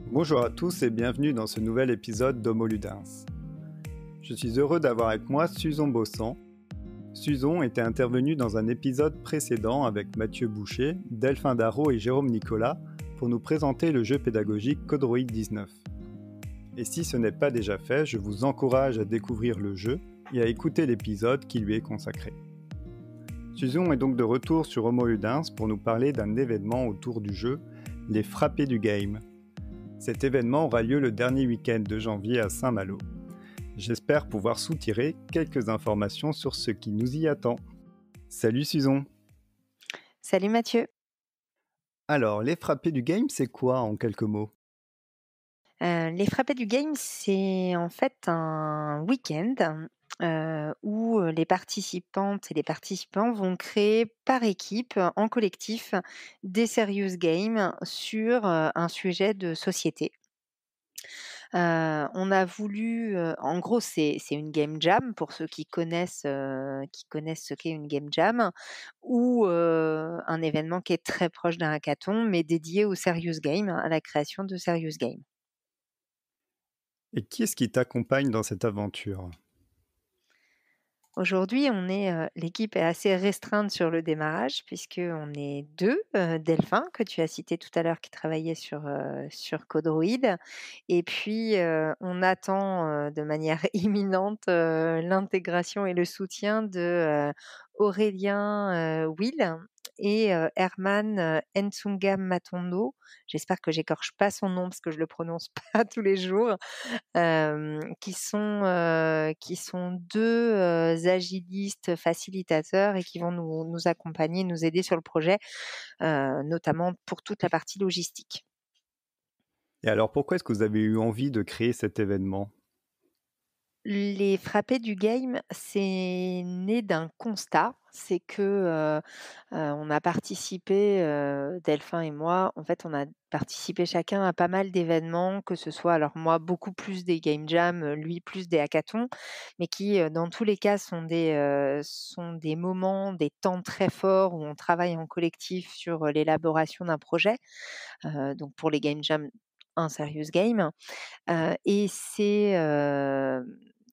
Bonjour à tous et bienvenue dans ce nouvel épisode d'Homo Ludens. Je suis heureux d'avoir avec moi Suzon Bossan. Suzon était intervenu dans un épisode précédent avec Mathieu Boucher, Delphin Darro et Jérôme Nicolas pour nous présenter le jeu pédagogique Codroid 19. Et si ce n'est pas déjà fait, je vous encourage à découvrir le jeu et à écouter l'épisode qui lui est consacré. Suzon est donc de retour sur Homo Ludens pour nous parler d'un événement autour du jeu, les Frappés du Game. Cet événement aura lieu le dernier week-end de janvier à Saint-Malo. J'espère pouvoir soutirer quelques informations sur ce qui nous y attend. Salut Suzon. Salut Mathieu. Alors, les Frappés du Game, c'est quoi en quelques mots ? Les Frappés du Game, c'est en fait un week-end où les participantes et les participants vont créer par équipe, en collectif, des serious games sur un sujet de société. On a voulu, en gros, c'est une game jam pour ceux qui connaissent ce qu'est une game jam ou un événement qui est très proche d'un hackathon, mais dédié au serious game, à la création de serious games. Et qui est-ce qui t'accompagne dans cette aventure ? Aujourd'hui, l'équipe est assez restreinte sur le démarrage puisqu'on est 2, Delphin que tu as cité tout à l'heure qui travaillait sur Codroid et puis, on attend, de manière imminente, l'intégration et le soutien de, Aurélien, Will et Herman, Ntsunga Matondo. J'espère que j'écorche pas son nom parce que je le prononce pas tous les jours. Qui sont 2 agilistes facilitateurs et qui vont nous accompagner, nous aider sur le projet, notamment pour toute la partie logistique. Et alors, pourquoi est-ce que vous avez eu envie de créer cet événement ? Les Frappés du Game, c'est né d'un constat, c'est que, on a participé, Delphin et moi, en fait, on a participé chacun à pas mal d'événements, que ce soit alors moi beaucoup plus des game jams, lui plus des hackathons, mais qui, dans tous les cas sont des moments, des temps très forts où on travaille en collectif sur, l'élaboration d'un projet. Donc pour les game jams, un serious game. Et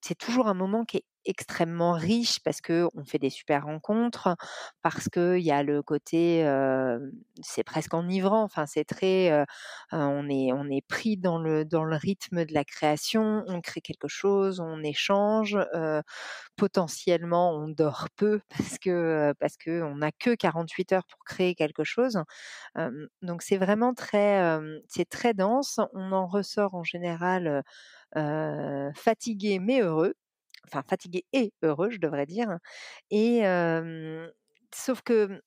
c'est toujours un moment qui est extrêmement riche parce qu'on fait des super rencontres, parce qu'il y a le côté, c'est presque enivrant, enfin c'est très, on est pris dans le rythme de la création, on crée quelque chose, on échange, potentiellement on dort peu parce qu'on n'a que 48 heures pour créer quelque chose. Donc c'est vraiment c'est très dense. On en ressort en général, fatigué mais heureux, enfin fatigué et heureux je devrais dire et sauf que,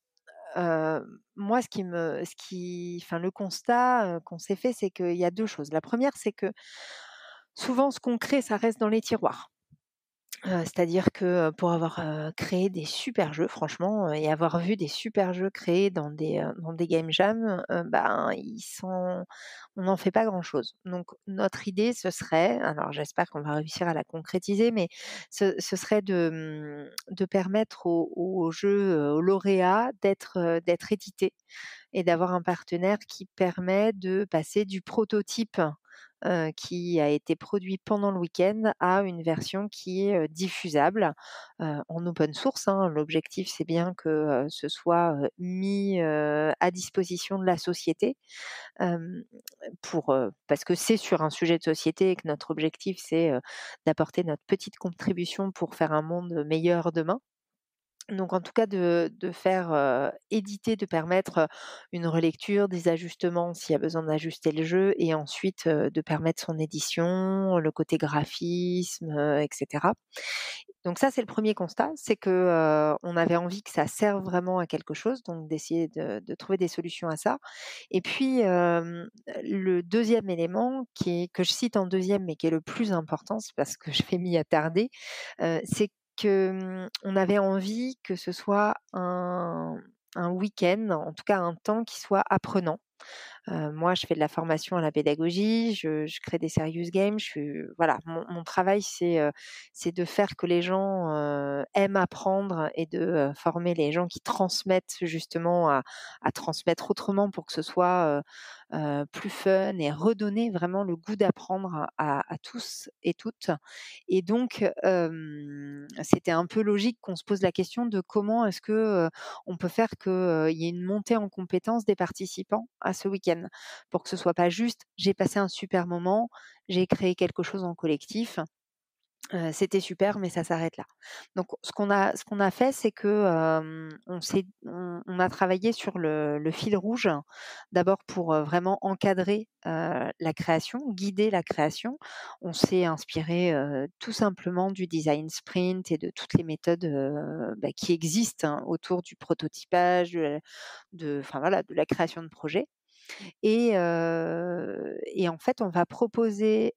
moi le constat, qu'on s'est fait, c'est qu'il y a 2 choses. La première, c'est que souvent ce qu'on crée, ça reste dans les tiroirs. C'est-à-dire que, pour avoir, créé des super jeux franchement, et avoir vu des super jeux créés dans des game jams, ben, on n'en fait pas grand-chose. Donc notre idée, ce serait, alors j'espère qu'on va réussir à la concrétiser, mais ce serait de permettre aux jeux, aux lauréats d'être édités et d'avoir un partenaire qui permet de passer du prototype, qui a été produit pendant le week-end à une version qui est, diffusable, en open source, hein. L'objectif, c'est bien que, ce soit, mis, à disposition de la société, hem, parce que c'est sur un sujet de société et que notre objectif, c'est, d'apporter notre petite contribution pour faire un monde meilleur demain. Donc en tout cas de faire, éditer, de permettre, une relecture, des ajustements s'il y a besoin d'ajuster le jeu et ensuite, de permettre son édition, le côté graphisme, et cetera. Donc ça, c'est le premier constat, c'est que, on avait envie que ça serve vraiment à quelque chose, donc d'essayer de trouver des solutions à ça. Et puis, le deuxième élément que je cite en deuxième, mais qui est le plus important, c'est parce que je vais m'y attarder, c'est que, on avait envie que ce soit un week-end, en tout cas un temps qui soit apprenant. Moi, je fais de la formation à la pédagogie, je crée des serious games, je suis voilà, mon travail, c'est de faire que les gens, aiment apprendre et de, former les gens qui transmettent justement à transmettre autrement pour que ce soit, plus fun et redonner vraiment le goût d'apprendre à tous et toutes. Et donc, c'était un peu logique qu'on se pose la question de comment est-ce que, on peut faire qu'il y ait une montée en compétences des participants à ce week-end? Pour que ce soit pas juste: «J'ai passé un super moment, j'ai créé quelque chose en collectif». C'était super, mais ça s'arrête là. Donc ce qu'on a fait, c'est que, on a travaillé sur le fil rouge. D'abord pour, vraiment encadrer, la création, guider la création. On s'est inspiré, tout simplement du design sprint et de toutes les méthodes, qui existent, hein, autour du prototypage, enfin voilà, de la création de projet. Et en fait, on va proposer,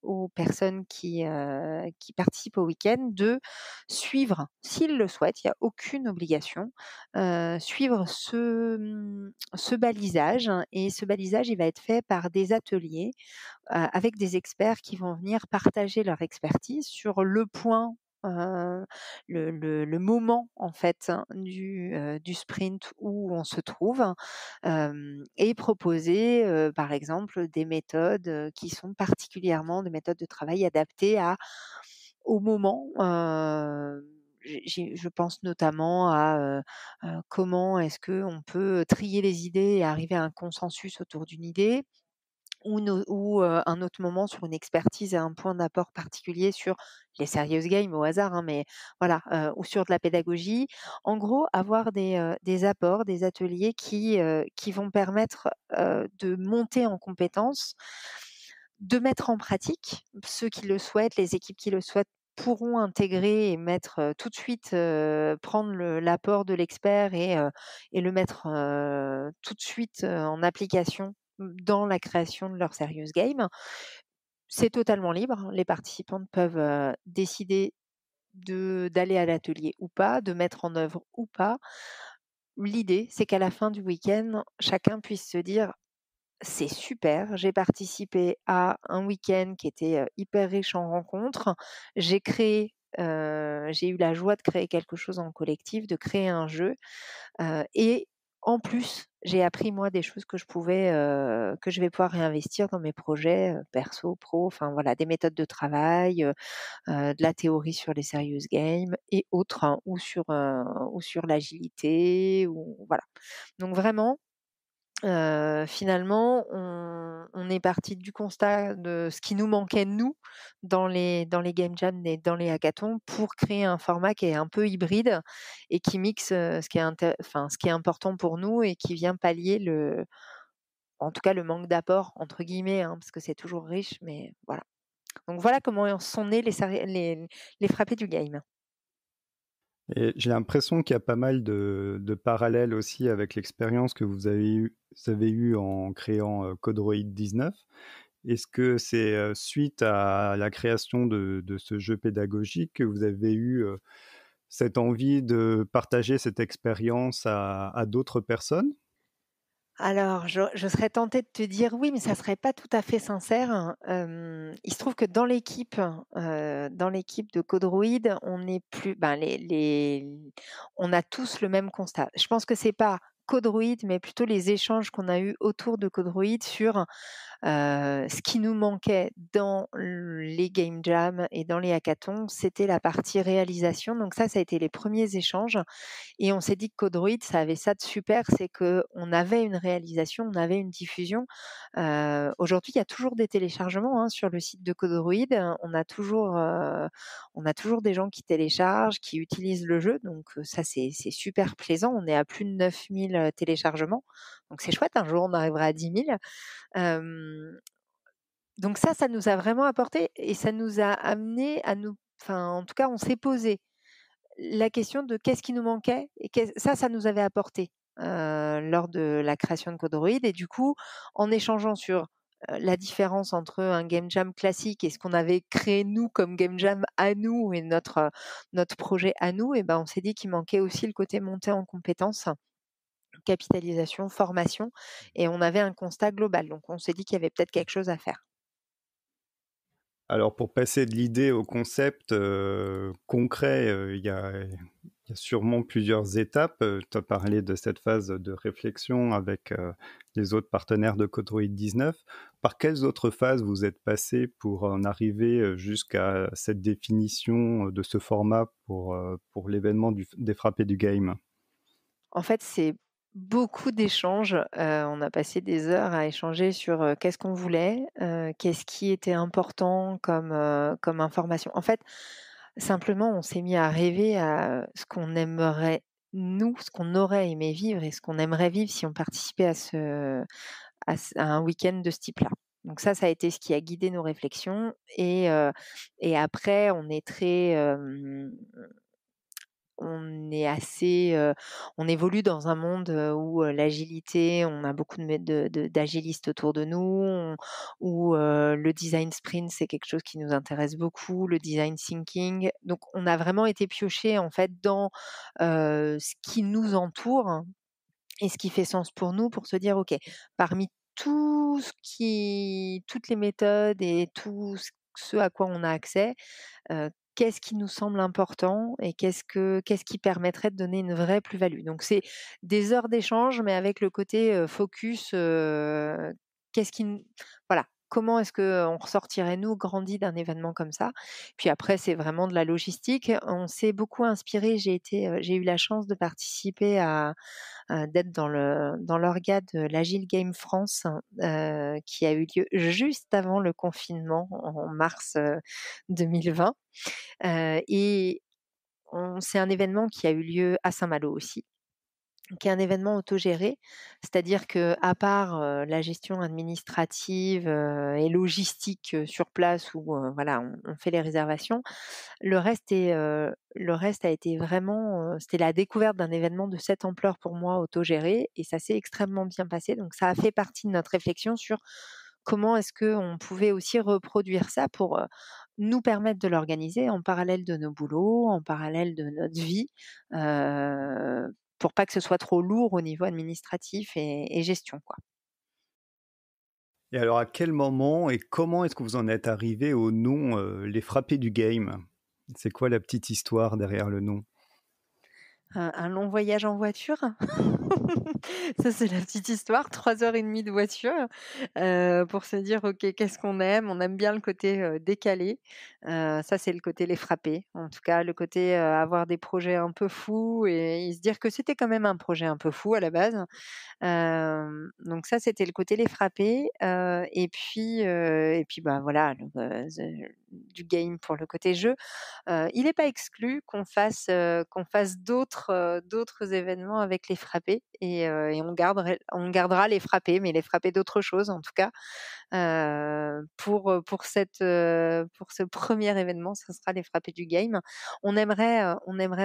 aux personnes qui participent au week-end de suivre, s'ils le souhaitent, il y a aucune obligation, suivre ce balisage, hein, et ce balisage, il va être fait par des ateliers, avec des experts qui vont venir partager leur expertise sur le point, heu, le moment en fait, hein, du sprint où on se trouve, et proposer, par exemple des méthodes, qui sont particulièrement des méthodes de travail adaptées au moment. Je pense notamment à, comment est-ce qu'on peut trier les idées et arriver à un consensus autour d'une idée, ou un autre moment sur une expertise et un point d'apport particulier sur les serious games au hasard, hein, mais voilà, ou sur de la pédagogie. En gros, avoir des apports, des ateliers qui vont permettre, de monter en compétences, de mettre en pratique. Ceux qui le souhaitent, les équipes qui le souhaitent pourront intégrer et mettre, tout de suite, prendre l'apport de l'expert et le mettre, tout de suite, en application dans la création de leur serious game. C'est totalement libre. Les participantes peuvent, décider d'aller à l'atelier ou pas, de mettre en œuvre ou pas. L'idée, c'est qu'à la fin du week-end, chacun puisse se dire: «C'est super, j'ai participé à un week-end qui était, hyper riche en rencontres. J'ai eu la joie de créer quelque chose en collectif, de créer un jeu». Et en plus, j'ai appris moi des choses que je vais pouvoir réinvestir dans mes projets, perso, pro, enfin voilà, des méthodes de travail, de la théorie sur les serious games et autres, hein, ou sur l'agilité ou voilà. Donc vraiment, finalement, on est parti du constat de ce qui nous manquait nous dans les game jams et dans les hackathons pour créer un format qui est un peu hybride et qui mixe, ce qui est important pour nous et qui vient pallier en tout cas «le manque d'apport» entre guillemets, hein, parce que c'est toujours riche, mais voilà. Donc voilà comment sont nés les frappés du game. Et j'ai l'impression qu'il y a pas mal de parallèles aussi avec l'expérience que vous avez eue en créant, Codroid 19. Est-ce que c'est, suite à la création de ce jeu pédagogique que vous avez eu, cette envie de partager cette expérience à d'autres personnes? Alors, je serais tentée de te dire oui, mais ça serait pas tout à fait sincère, hein. Il se trouve que dans l'équipe de Codroid, on est plus ben, on a tous le même constat. Je pense que c'est pas Codroid, mais plutôt les échanges qu'on a eus autour de Codroid sur ce qui nous manquait dans les game jams et dans les hackathons, c'était la partie réalisation. Donc ça a été les premiers échanges et on s'est dit que Codroid, ça avait ça de super, c'est qu'on avait une réalisation, on avait une diffusion. Aujourd'hui, il y a toujours des téléchargements, hein, sur le site de Codroid. On a toujours des gens qui téléchargent, qui utilisent le jeu, donc ça, c'est super plaisant. On est à plus de 9 000 téléchargements, donc c'est chouette. Un jour, on arrivera à 10 000. Hem, donc ça nous a vraiment apporté et ça nous a amené à nous enfin, en tout cas, on s'est posé la question de qu'est-ce qui nous manquait et ça nous avait apporté, lors de la création de Codroid et du coup, en échangeant sur, la différence entre un game jam classique et ce qu'on avait créé nous comme game jam à nous et notre projet à nous et ben, on s'est dit qu'il manquait aussi le côté montée en compétences capitalisation, formation et on avait un constat global. Donc on s'est dit qu'il y avait peut-être quelque chose à faire. Alors pour passer de l'idée au concept concret, il y a sûrement plusieurs étapes. Tu as parlé de cette phase de réflexion avec les autres partenaires de Codroid 19. Par quelles autres phases vous êtes passé pour en arriver jusqu'à cette définition de ce format pour l'événement des frappés du game? En fait, c'est beaucoup d'échanges. On a passé des heures à échanger sur, qu'est-ce qu'on voulait, qu'est-ce qui était important comme information. En fait, simplement, on s'est mis à rêver à ce qu'on aimerait nous, ce qu'on aurait aimé vivre et ce qu'on aimerait vivre si on participait à un week-end de ce type-là. Donc ça a été ce qui a guidé nos réflexions et après on est très, on est assez, on évolue dans un monde, où, l'agilité, on a beaucoup d'agilistes autour de nous, où, le design sprint, c'est quelque chose qui nous intéresse beaucoup, le design thinking. Donc on a vraiment été piocher en fait dans, ce qui nous entoure et ce qui fait sens pour nous, pour se dire: «OK, parmi toutes les méthodes et tout ce à quoi on a accès, qu'est-ce qui nous semble important et qu'est-ce qui permettrait de donner une vraie plus-value?» Donc c'est des heures d'échange, mais avec le côté, focus, qu'est-ce qui n voilà, comment est-ce qu'on ressortirait nous grandis d'un événement comme ça? Puis après, c'est vraiment de la logistique. On s'est beaucoup inspiré. J'ai eu la chance de participer d'être dans l'orga de l'Agile Game France, qui a eu lieu juste avant le confinement en mars, 2020. Et c'est un événement qui a eu lieu à Saint-Malo aussi, qui est un événement autogéré. C'est-à-dire qu'à part, la gestion administrative, et logistique, sur place où, voilà, on fait les réservations, le reste a été vraiment, c'était la découverte d'un événement de cette ampleur pour moi autogéré et ça s'est extrêmement bien passé. Donc ça a fait partie de notre réflexion sur comment est-ce qu'on pouvait aussi reproduire ça pour, nous permettre de l'organiser en parallèle de nos boulots, en parallèle de notre vie, pour pas que ce soit trop lourd au niveau administratif et gestion, quoi. Et alors à quel moment et comment est-ce que vous en êtes arrivé au nom Les Frappés du Game? C'est quoi la petite histoire derrière le nom? Un long voyage en voiture. Ça, c'est la petite histoire, 3 heures et demie de voiture, pour se dire: «OK, qu'est-ce qu'on aime?» On aime bien le côté, décalé, ça, c'est le côté les frapper. En tout cas, le côté, avoir des projets un peu fous et se dire que c'était quand même un projet un peu fou à la base. Donc ça, c'était le côté les frapper, et puis, bah, voilà, du game pour le côté jeu. Il n'est pas exclu qu'on fasse d'autres événements avec les frappés et on gardera les frappés, mais les frappés d'autres choses en tout cas. Pour ce premier événement, ce sera les frappés du game. On aimerait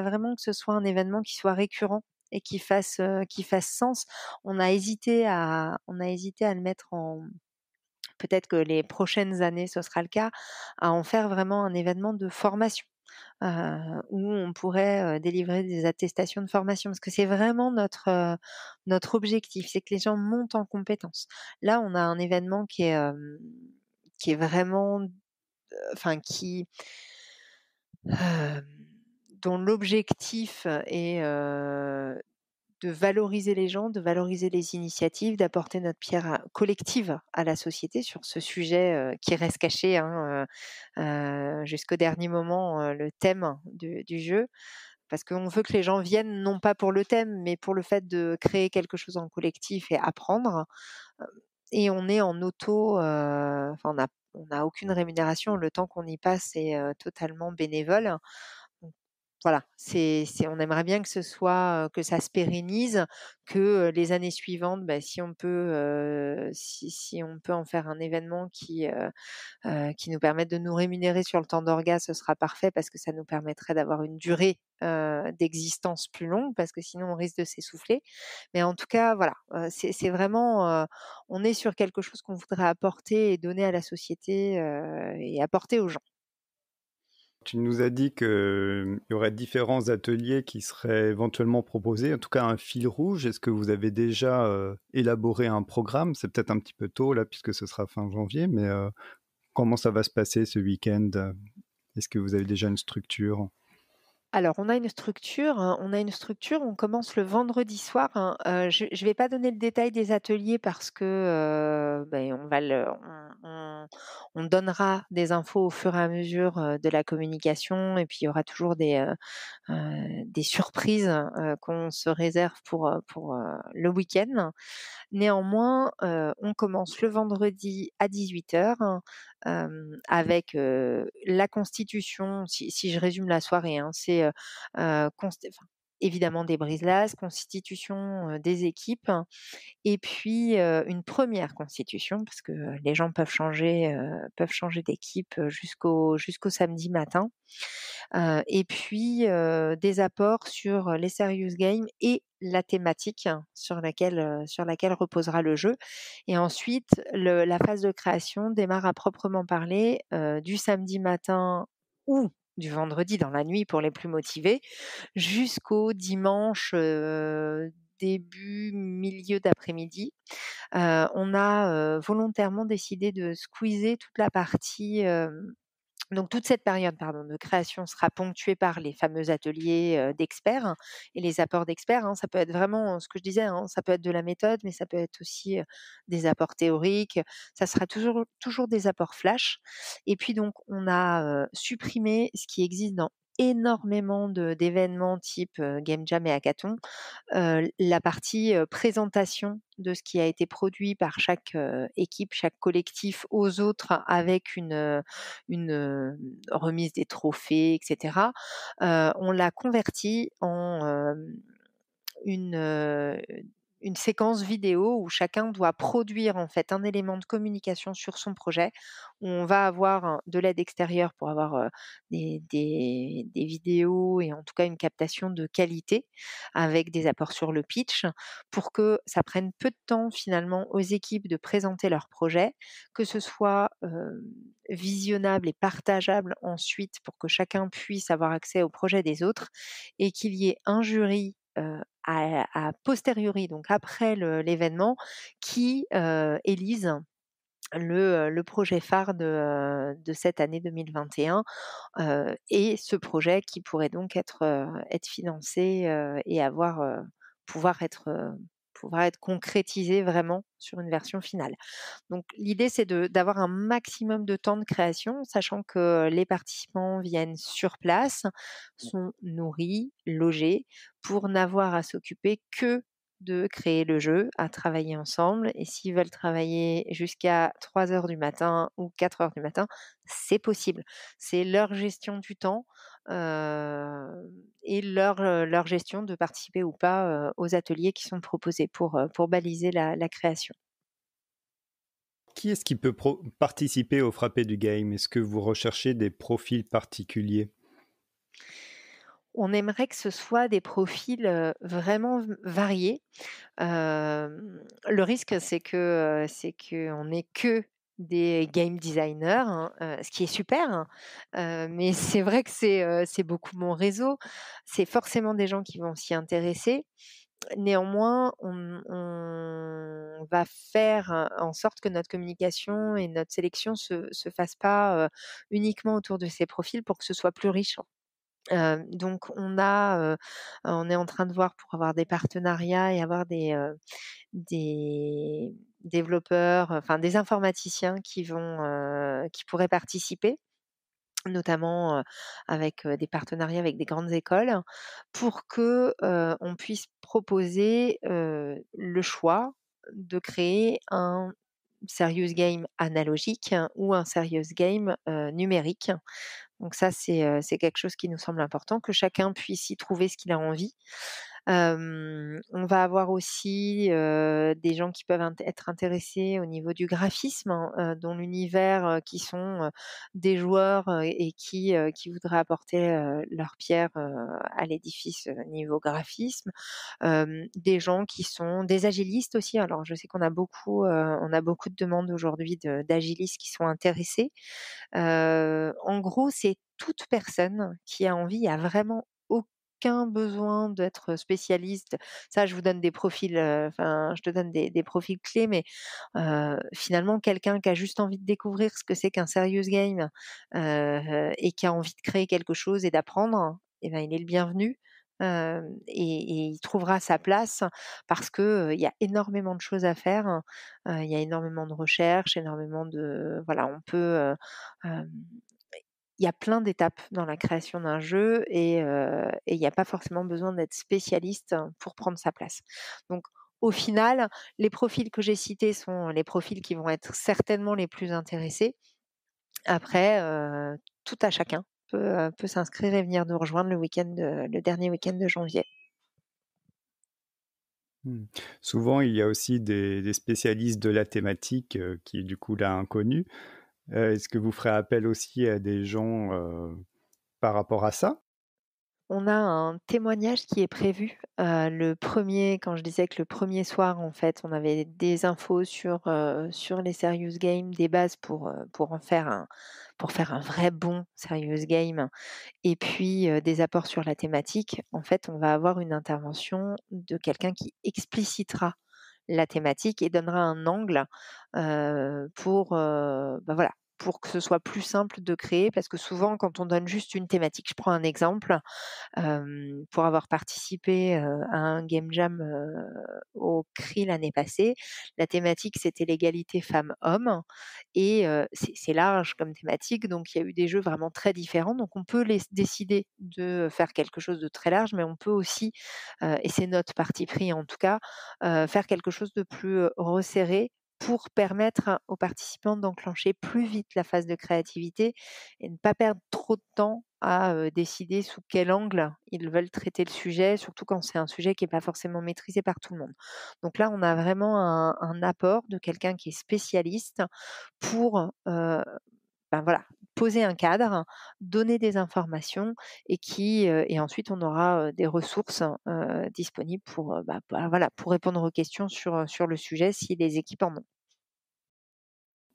vraiment que ce soit un événement qui soit récurrent et qui fasse sens. On a hésité à le mettre en peut-être que les prochaines années, ce sera le cas, à en faire vraiment un événement de formation, où on pourrait, délivrer des attestations de formation. Parce que c'est vraiment notre objectif, c'est que les gens montent en compétences. Là, on a un événement qui est vraiment, enfin hem, dont l'objectif est, de valoriser les gens, de valoriser les initiatives, d'apporter notre pierre collective à la société sur ce sujet qui reste caché hein, jusqu'au dernier moment, le thème du jeu. Parce qu'on veut que les gens viennent non pas pour le thème, mais pour le fait de créer quelque chose en collectif et apprendre. Euh, Et on est en auto, enfin on n'a aucune rémunération. Le temps qu'on y passe est totalement bénévole. Donc voilà, on aimerait bien que ce soit, que ça se pérennise, que, les années suivantes, bah, si on peut en faire un événement qui nous permette de nous rémunérer sur le temps d'orga, ce sera parfait parce que ça nous permettrait d'avoir une durée, d'existence plus longue parce que sinon on risque de s'essouffler. Mais en tout cas, voilà, c'est vraiment, on est sur quelque chose qu'on voudrait apporter et donner à la société, et apporter aux gens. Tu nous as dit qu'il y aurait différents ateliers qui seraient éventuellement proposés, en tout cas un fil rouge. Est-ce que vous avez déjà élaboré un programme? C'est peut-être un petit peu tôt là, puisque ce sera fin janvier, mais comment ça va se passer ce week-end? Est-ce que vous avez déjà une structure? Alors, on a une structure, on commence le vendredi soir, hein. Je ne vais pas donner le détail des ateliers parce que, on va le on donnera des infos au fur et à mesure, de la communication et puis il y aura toujours des surprises, qu'on se réserve pour le week-end. Néanmoins, on commence le vendredi à 18:00, avec, la constitution, si je résume la soirée, hein, c'est, const enfin, évidemment des brise-glaces, constitution, des équipes et puis, une première constitution parce que, les gens peuvent changer d'équipe, jusqu'au samedi matin. Et puis, des apports sur les serious games et la thématique sur laquelle reposera le jeu et ensuite la phase de création démarre à proprement parler, du samedi matin ou du vendredi dans la nuit pour les plus motivés, jusqu'au dimanche, début, milieu d'après-midi. On a, volontairement décidé de squeezer toute la partie, donc toute cette période, pardon, de création sera ponctuée par les fameux ateliers, d'experts, hein, et les apports d'experts, hein. Ça peut être vraiment, ce que je disais, hein, ça peut être de la méthode, mais ça peut être aussi, des apports théoriques. Ça sera toujours des apports flash et puis donc on a, supprimé ce qui existe dans énormément d'événements type, game jam et hackathon, la partie, présentation de ce qui a été produit par chaque, équipe, chaque collectif aux autres avec remise des trophées et cetera. On l'a converti en, une, heu, une séquence vidéo où chacun doit produire en fait un élément de communication sur son projet. On va avoir de l'aide extérieure pour avoir, des vidéos et en tout cas une captation de qualité avec des apports sur le pitch pour que ça prenne peu de temps finalement aux équipes de présenter leur projet, que ce soit, visionnable et partageable ensuite pour que chacun puisse avoir accès au projet des autres et qu'il y ait un jury, à posteriori, donc après l'événement, qui, élise le projet phare de cette année 2021, et ce projet qui pourrait donc être financé, et pouvoir être concrétisé vraiment sur une version finale. Donc l'idée, c'est d'avoir un maximum de temps de création, sachant que les participants viennent sur place, sont nourris, logés, pour n'avoir à s'occuper que de créer le jeu, à travailler ensemble et s'ils veulent travailler jusqu'à 3 heures du matin ou 4 heures du matin, c'est possible. C'est leur gestion du temps, et leur gestion de participer ou pas, aux ateliers qui sont proposés pour baliser la création. Qui est-ce qui peut participer au frappé du game? Est-ce que vous recherchez des profils particuliers? On aimerait que ce soit des profils, vraiment variés. Le risque, c'est qu'on n'ait que des game designers, hein, ce qui est super, hein, mais c'est vrai que c'est beaucoup mon réseau. C'est forcément des gens qui vont s'y intéresser. Néanmoins, on va faire, en sorte que notre communication et notre sélection se fassent pas, uniquement autour de ces profils pour que ce soit plus riche. Donc on est en train de voir pour avoir des partenariats et avoir des développeurs, enfin des informaticiens qui pourraient participer, notamment, avec, des partenariats avec des grandes écoles pour que, on puisse proposer, le choix de créer un serious game analogique ou un serious game, numérique. Donc ça, c'est quelque chose qui nous semble important, que chacun puisse y trouver ce qu'il a envie. On va avoir aussi, des gens qui peuvent être intéressés au niveau du graphisme, hein, dans l'univers, qui sont, des joueurs, et qui voudraient apporter, leur pierre, à l'édifice, niveau graphisme. Des gens qui sont des agilistes aussi. Alors je sais on a beaucoup de demandes aujourd'hui d'agilistes qui sont intéressés. En gros, c'est toute personne qui a envie, il y a vraiment aucun besoin d'être spécialiste. Ça, je vous donne des profils, enfin, je te donne des profils clés, mais finalement, quelqu'un qui a juste envie de découvrir ce que c'est qu'un serious game, et qui a envie de créer quelque chose et d'apprendre, eh ben, il est le bienvenu. Et il trouvera sa place parce que, il y a énormément de choses à faire. Il y a énormément de recherches, énormément de voilà, hem, il y a plein d'étapes dans la création d'un jeu et il y a pas forcément besoin d'être spécialiste pour prendre sa place. Donc au final, les profils que j'ai cités sont les profils qui vont être certainement les plus intéressés. Après, tout à chacun peut s'inscrire et venir nous rejoindre le dernier week-end de janvier. Mmh. Souvent, il y a aussi des spécialistes de la thématique, qui est du coup là inconnue. Est-ce que vous ferez appel aussi à des gens, par rapport à ça? On a un témoignage qui est prévu, le premier. Quand je disais que le premier soir, en fait, on avait des infos sur les serious games, des bases pour faire un vrai bon serious game et puis, des apports sur la thématique. En fait, on va avoir une intervention de quelqu'un qui explicitera la thématique et donnera un angle, voilà, pour que ce soit plus simple de créer. Parce que souvent quand on donne juste une thématique, je prends un exemple, pour avoir participé, à un game jam, au CRI l'année passée. La thématique, c'était l'égalité femmes-hommes et c'est large comme thématique, donc il y a eu des jeux vraiment très différents. Donc on peut décider de faire quelque chose de très large, mais on peut aussi, et c'est notre parti pris en tout cas, faire quelque chose de plus, resserré pour permettre aux participants d'enclencher plus vite la phase de créativité et ne pas perdre trop de temps à, décider sous quel angle ils veulent traiter le sujet, surtout quand c'est un sujet qui est pas forcément maîtrisé par tout le monde. Donc là, on a vraiment un apport de quelqu'un qui est spécialiste pour, ben, voilà, poser un cadre, donner des informations et ensuite on aura, des ressources, disponibles pour, voilà, pour répondre aux questions sur le sujet si les équipes en ont.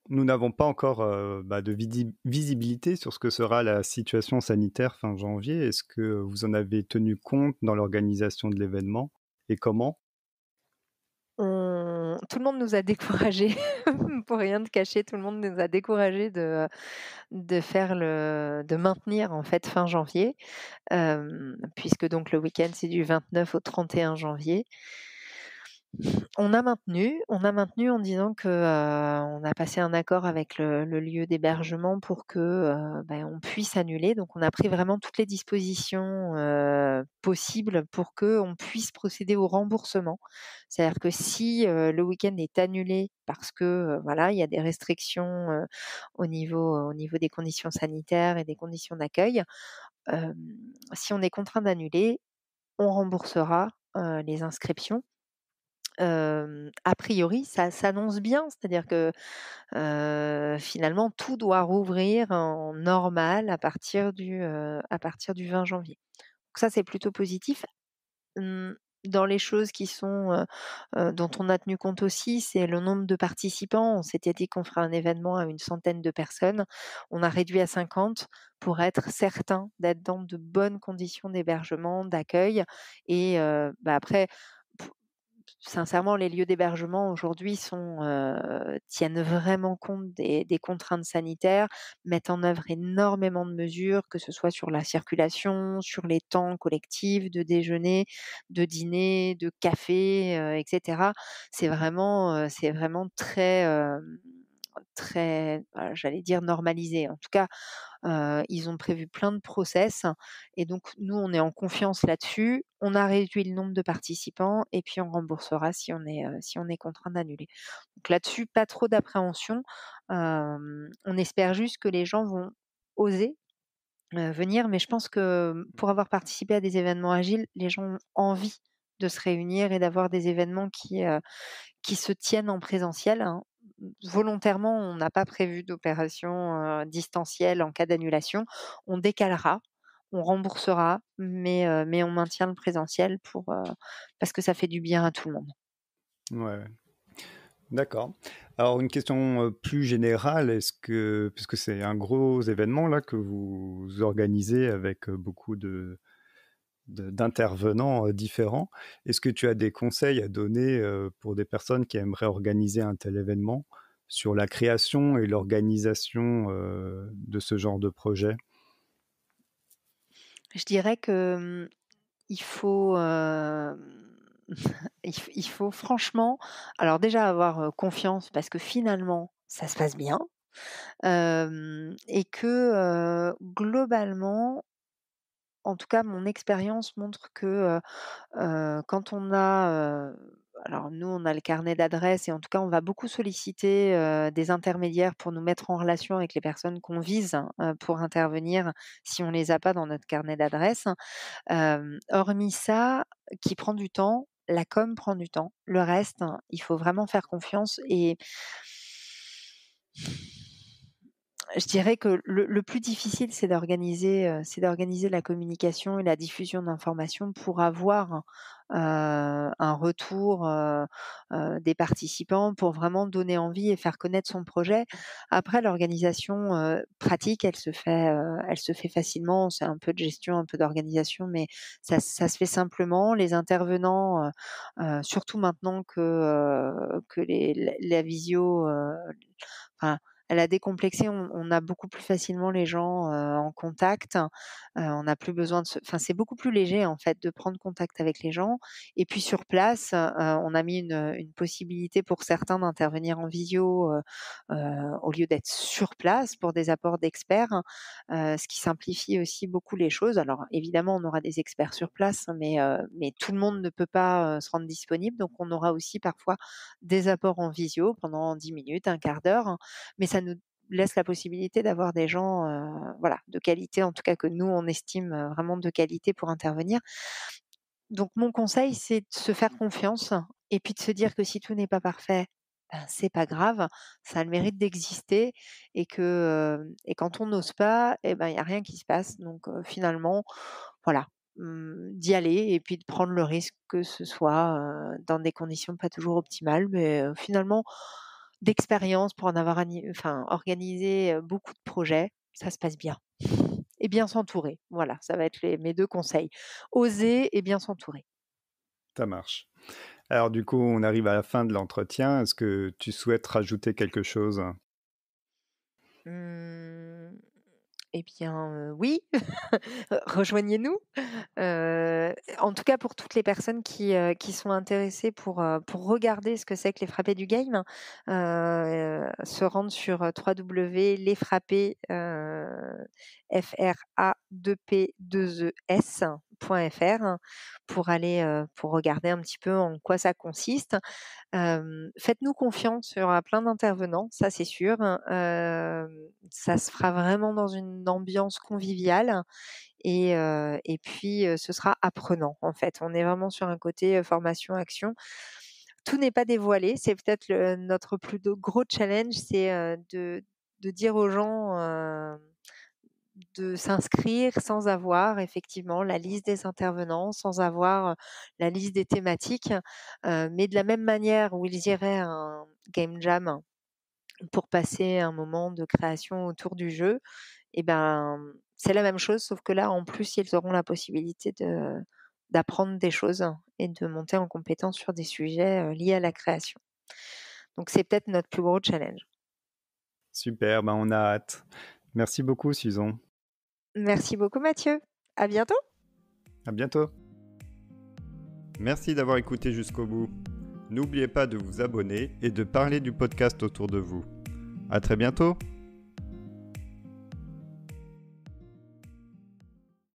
Nous n'avons pas encore, de visibilité sur ce que sera la situation sanitaire fin janvier. Est-ce que vous en avez tenu compte dans l'organisation de l'événement et comment? Tout le monde nous a découragés, pour rien te cacher, tout le monde nous a découragés de maintenir en fait fin janvier, puisque donc le week-end c'est du 29 au 31 janvier. On a maintenu en disant que, on a passé un accord avec le lieu d'hébergement pour que, on puisse annuler. Donc on a pris vraiment toutes les dispositions, possibles pour qu'on puisse procéder au remboursement. C'est-à-dire que si, le week-end est annulé parce que, voilà, il y a des restrictions, au niveau des conditions sanitaires et des conditions d'accueil, hem, si on est contraint d'annuler, on remboursera, les inscriptions. A priori, ça s'annonce bien, c'est-à-dire que, finalement, tout doit rouvrir en normal à partir du 20 janvier. Donc ça, c'est plutôt positif. Mmh, dans les choses qui sont, dont on a tenu compte aussi, c'est le nombre de participants. On s'était dit qu'on ferait un événement à une centaine de personnes. On a réduit à 50 pour être certain d'être dans de bonnes conditions d'hébergement, d'accueil et après sincèrement, les lieux d'hébergement aujourd'hui tiennent vraiment compte des contraintes sanitaires, mettent en œuvre énormément de mesures, que ce soit sur la circulation, sur les temps collectifs de déjeuner, de dîner, de café, et cetera. C'est vraiment très, j'allais dire normalisé. En tout cas, ils ont prévu plein de process et donc nous, on est en confiance là-dessus. On a réduit le nombre de participants et puis on remboursera si on est contraint d'annuler. Donc là-dessus, pas trop d'appréhension. On espère juste que les gens vont oser, venir, mais je pense que, pour avoir participé à des événements agiles, les gens ont envie de se réunir et d'avoir des événements qui se tiennent en présentiel, hein. Volontairement, on n'a pas prévu d'opération, distancielle en cas d'annulation. On décalera, on remboursera, mais on maintient le présentiel parce que ça fait du bien à tout le monde. Ouais, d'accord. Alors une question plus générale, puisque c'est un gros événement là que vous organisez avec beaucoup d'intervenants différents, est-ce que tu as des conseils à donner pour des personnes qui aimeraient organiser un tel événement sur la création et l'organisation de ce genre de projet? Je dirais que, il faut, il faut franchement alors déjà avoir, confiance parce que finalement ça se passe bien, et que, globalement, en tout cas mon expérience montre que, quand on a, alors nous, on a le carnet d'adresses et en tout cas, on va beaucoup solliciter, des intermédiaires pour nous mettre en relation avec les personnes qu'on vise, pour intervenir si on les a pas dans notre carnet d'adresses. Hormis ça, qui prend du temps, la com prend du temps. Le reste, il faut vraiment faire confiance et je dirais que le plus difficile, c'est d'organiser la communication et la diffusion d'informations pour avoir, un retour, des participants, pour vraiment donner envie et faire connaître son projet. Après l'organisation, pratique, elle se fait facilement. C'est un peu de gestion, un peu d'organisation, mais ça se fait simplement. Les intervenants, surtout maintenant que la visio, enfin elle a décomplexé, on a beaucoup plus facilement les gens, en contact. On n'a plus besoin de se enfin, c'est beaucoup plus léger, en fait, de prendre contact avec les gens et puis sur place, on a mis une possibilité pour certains d'intervenir en visio, au lieu d'être sur place pour des apports d'experts, ce qui simplifie aussi beaucoup les choses. Alors évidemment, on aura des experts sur place, mais tout le monde ne peut pas, se rendre disponible, donc on aura aussi parfois des apports en visio pendant 10 minutes, un quart d'heure, mais ça nous laisse la possibilité d'avoir des gens, voilà, de qualité, en tout cas que nous on estime, vraiment de qualité pour intervenir. Donc mon conseil, c'est de se faire confiance et puis de se dire que si tout n'est pas parfait, ben, c'est pas grave, ça a le mérite d'exister et quand on n'ose pas et ben, il y a rien qui se passe donc finalement, voilà, d'y aller et puis de prendre le risque que ce soit, dans des conditions pas toujours optimales mais finalement, d'expérience pour en avoir organisé, beaucoup de projets, ça se passe bien. Et bien s'entourer, voilà, ça va être mes 2 conseils. Oser et bien s'entourer. Ça marche. Alors du coup, on arrive à la fin de l'entretien. Est-ce que tu souhaites rajouter quelque chose? Mmh, eh bien, oui, rejoignez-nous. En tout cas pour toutes les personnes qui sont intéressées pour regarder ce que c'est que les frappés du game, se rendre sur, www.lesfrappés, FRA2P2ES.fr pour regarder un petit peu en quoi ça consiste. Faites-nous confiance, il y aura plein d'intervenants, ça c'est sûr. Ça se fera vraiment dans une ambiance conviviale et puis, ce sera apprenant, en fait. On est vraiment sur un côté, formation action. Tout n'est pas dévoilé, c'est peut-être notre plus de gros challenge, c'est, de dire aux gens, de s'inscrire sans avoir effectivement la liste des intervenants, sans avoir, la liste des thématiques, mais de la même manière où ils iraient à un game jam pour passer un moment de création autour du jeu et ben, c'est la même chose sauf que là, en plus, ils auront la possibilité d'apprendre des choses et de monter en compétence sur des sujets, liés à la création. Donc c'est peut-être notre plus gros challenge. Super, ben on a hâte. Merci beaucoup, Susan. Merci beaucoup Mathieu. À bientôt. À bientôt. Merci d'avoir écouté jusqu'au bout. N'oubliez pas de vous abonner et de parler du podcast autour de vous. À très bientôt.